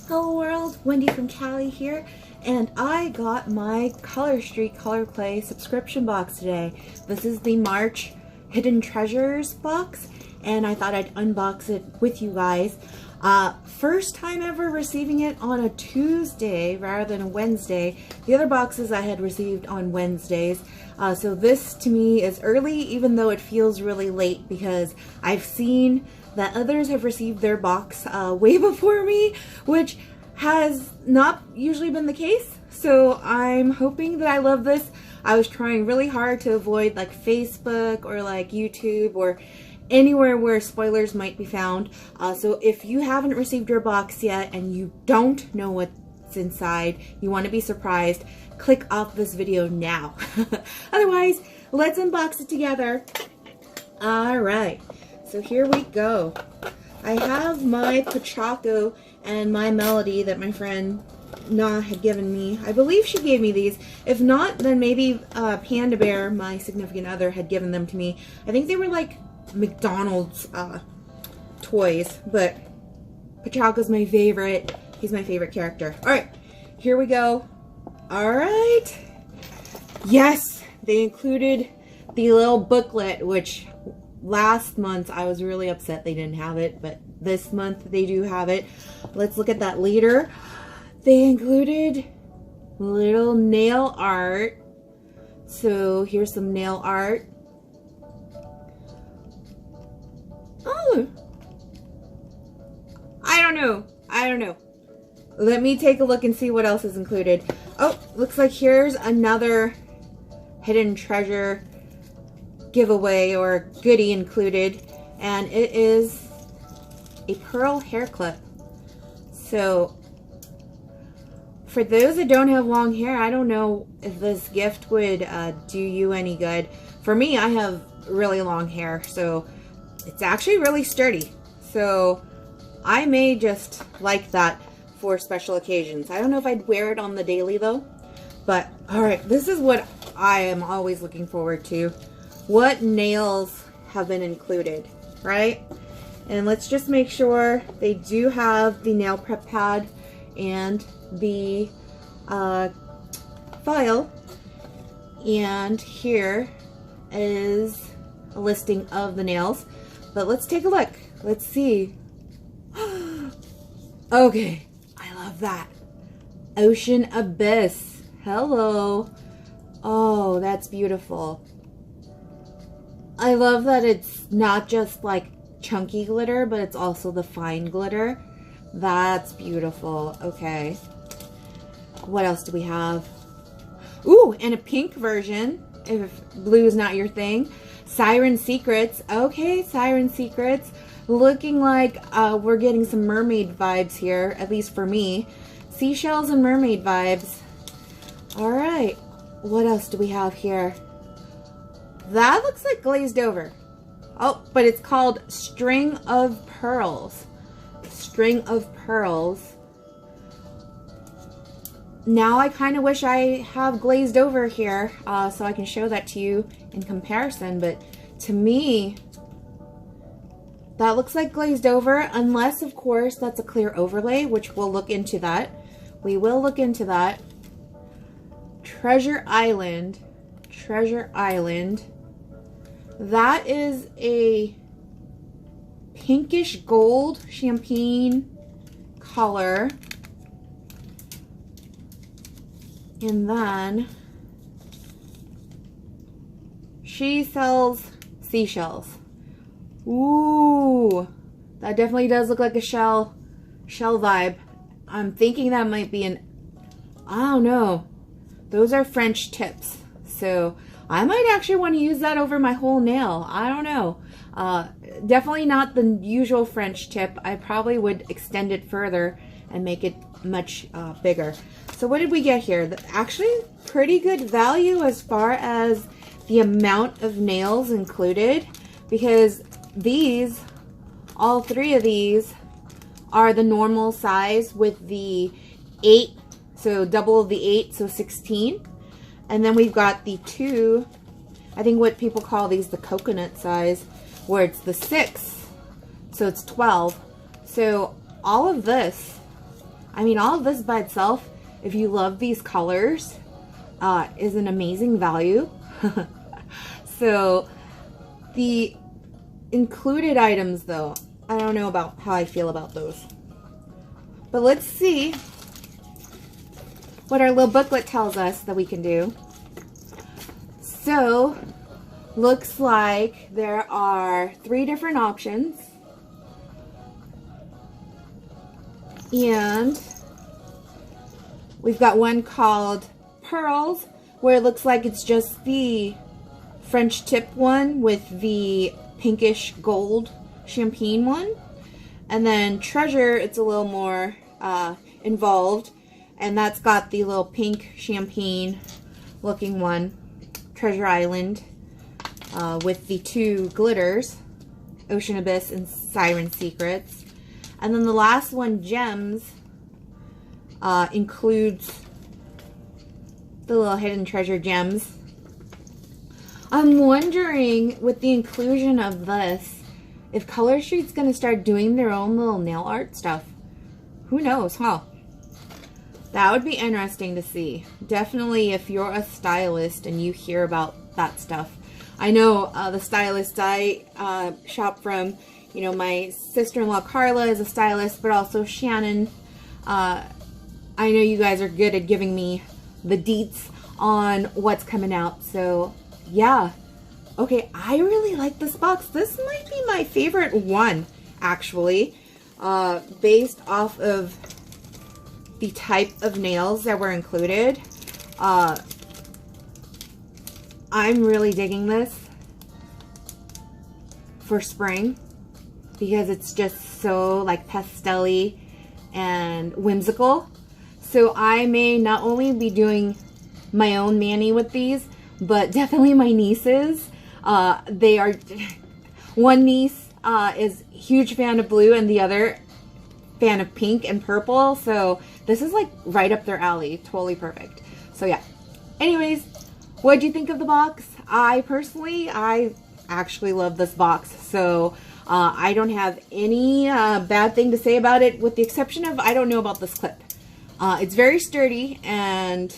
Hello world, Wendy from Cali here, and I got my Color Street Color Play subscription box today. This is the March Hidden Treasures box, and I thought I'd unbox it with you guys. First time ever receiving it on a Tuesday rather than a Wednesday. The other boxes I had received on Wednesdays. So this to me is early, even though it feels really late, because I've seen that others have received their box way before me, which has not usually been the case. So I'm hoping that I love this. I was trying really hard to avoid like Facebook or like YouTube or anywhere where spoilers might be found. So if you haven't received your box yet and you don't know what's inside, you want to be surprised, click off this video now. Otherwise, let's unbox it together. All right. So here we go. I have my Pochaco and my Melody that my friend Na had given me. I believe she gave me these. If not, then maybe Panda Bear, my significant other, had given them to me. I think they were like McDonald's toys, but Pochaco's my favorite. He's my favorite character. All right, here we go. All right. Yes, they included the little booklet, which last month I was really upset they didn't have it, but this month they do have it. Let's look at that later. They included little nail art. So here's some nail art. Oh, I don't know. Let me take a look and see what else is included. Oh, looks like here's another hidden treasure giveaway or goodie included, and it is a pearl hair clip. So for those that don't have long hair, I don't know if this gift would do you any good. For me, I have really long hair, so it's actually really sturdy. So I may just like that for special occasions. I don't know if I'd wear it on the daily though, but all right, this is what I am always looking forward to. What nails have been included, right? And let's just make sure they do have the nail prep pad and the file. And here is a listing of the nails. But let's take a look. Let's see. Okay, I love that. Ocean Abyss. Hello. Oh, that's beautiful. I love that it's not just like chunky glitter, but it's also the fine glitter. That's beautiful. Okay. What else do we have? Ooh, and a pink version, if blue is not your thing. Siren Secrets. Okay, Siren Secrets. Looking like we're getting some mermaid vibes here, at least for me. Seashells and mermaid vibes. All right. What else do we have here? That looks like glazed over. Oh, but it's called String of Pearls. String of Pearls. Now I kind of wish I have glazed over here so I can show that to you in comparison, but to me, that looks like glazed over, unless of course that's a clear overlay, which we'll look into that. We will look into that. Treasure Island. Treasure Island. That is a pinkish gold champagne color. And then she sells seashells. Ooh, that definitely does look like a shell vibe. I'm thinking that might be an, I don't know. Those are French tips. So I might actually want to use that over my whole nail. I don't know. Definitely not the usual French tip. I probably would extend it further and make it much bigger. So what did we get here? Actually, pretty good value as far as the amount of nails included, because these, all three of these, are the normal size with the 8, so double of the 8, so 16. And then we've got the 2, I think what people call these the coconut size, where it's the 6, so it's 12. So all of this I mean, all of this by itself, if you love these colors, is an amazing value. So the included items though, I don't know about how I feel about those. But let's see what our little booklet tells us that we can do. So, looks like there are 3 different options. And we've got one called Pearls, where it looks like it's just the French tip one with the pinkish gold champagne one. And then Treasure, it's a little more involved, and that's got the little pink champagne looking one, Treasure Island, with the 2 glitters, Ocean Abyss and Siren Secrets. And then the last one, Gems, includes the little hidden treasure gems. I'm wondering, with the inclusion of this, if Color Street's going to start doing their own little nail art stuff. Who knows, huh? That would be interesting to see. Definitely if you're a stylist and you hear about that stuff. I know the stylists I shop from, you know, my sister-in-law Carla is a stylist, but also Shannon. I know you guys are good at giving me the deets on what's coming out. So, yeah. Okay, I really like this box. This might be my favorite one, actually, based off of the type of nails that were included. I'm really digging this for spring because it's just so like pastel-y and whimsical. So I may not only be doing my own mani with these, but definitely my nieces. They are, one niece is a huge fan of blue and the other fan of pink and purple. So this is like right up their alley. Totally perfect. So yeah. Anyways, what do you think of the box? I actually love this box. So I don't have any bad thing to say about it, with the exception of I don't know about this clip. It's very sturdy, and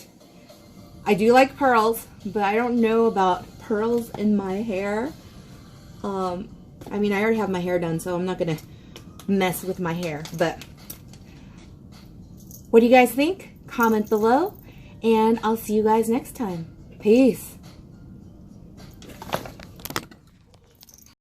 I do like pearls, but I don't know about pearls in my hair. I mean, I already have my hair done, so I'm not gonna mess with my hair. But what do you guys think? Comment below, and I'll see you guys next time. Peace.